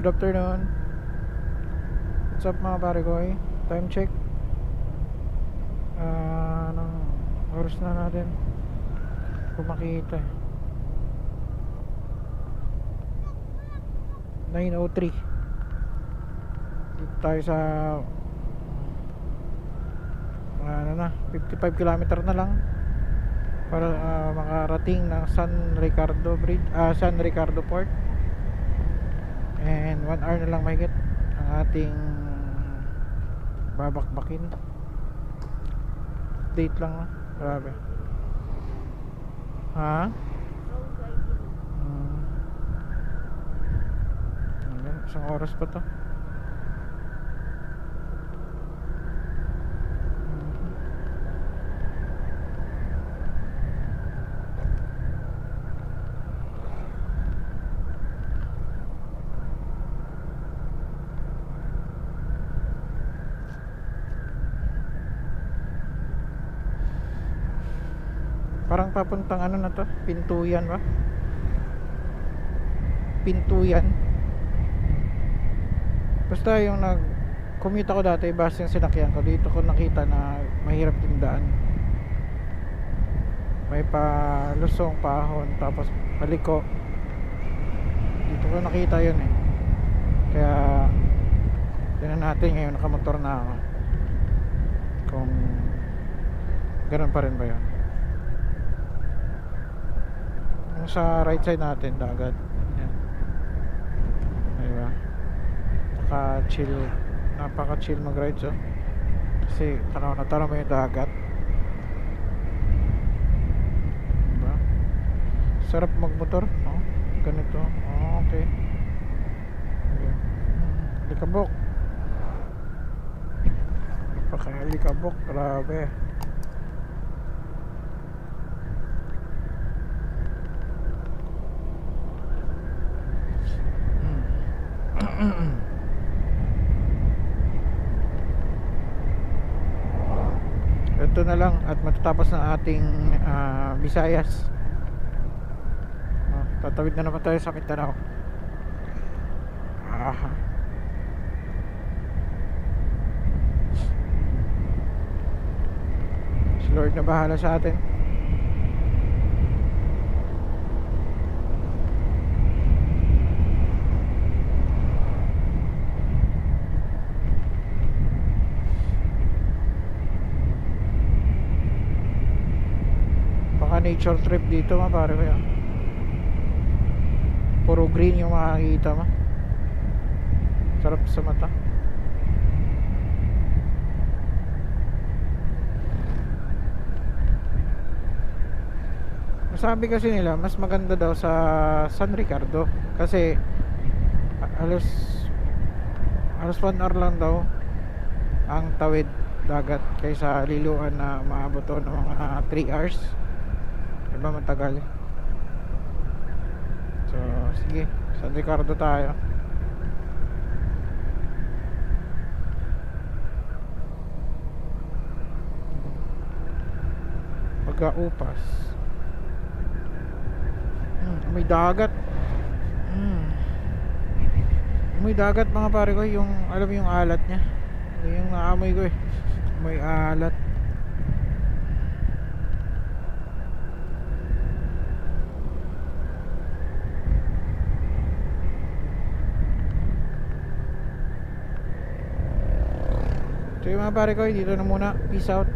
Good afternoon. What's up mga pare ko? Time check. Anong oras na natin? Kung makita 9:03. Dito tayo sa ano na 55 kilometer na lang para makarating ng San Ricardo Bridge, San Ricardo Port, and 1 hour na lang mahigit ang ating babakbakin. Date lang na, grabe. Ha? Isang oras pa to. Parang papuntang ano na to, Pintuyan ba? Pintuyan. Basta yung nag-commute ako dati, bus yung sinakyan ko. Dito ko nakita na mahirap yung daan. May palusong, pahon, tapos paliko. Dito ko nakita yun eh. Kaya tingnan natin ngayon, nakamotor na ako, kung ganun pa rin ba yun. Sa right side natin, dagat. Yan. Diba? Naka-chill. Napaka-chill mag-ride, so. Kasi tanaw na tanaw mo yung dagat. Diba? Sarap magmotor, no? Ganito. Oh, okay. Likabok. Napaka-likabok. Grabe. Ito na lang at matatapos na ating Visayas. Tatawid na naman tayo sa Mindanao. Si Lord na bahala sa atin. Nature trip dito mga pare ko yan. Puro green yung makikita mo. Sarap sa mata. Masabi kasi nila mas maganda daw sa San Ricardo kasi halos 1 hour lang daw ang tawid dagat kaysa Liloan na maabot ng mga 3 hours. Diba matagal? So sige, San Ricardo tayo. Pagka-upas. May dagat. May dagat mga pare ko, yung alam mo yung alat niya. Yung naamoy ko eh. May alat. So yung mga pare ko, dito na muna. Peace out.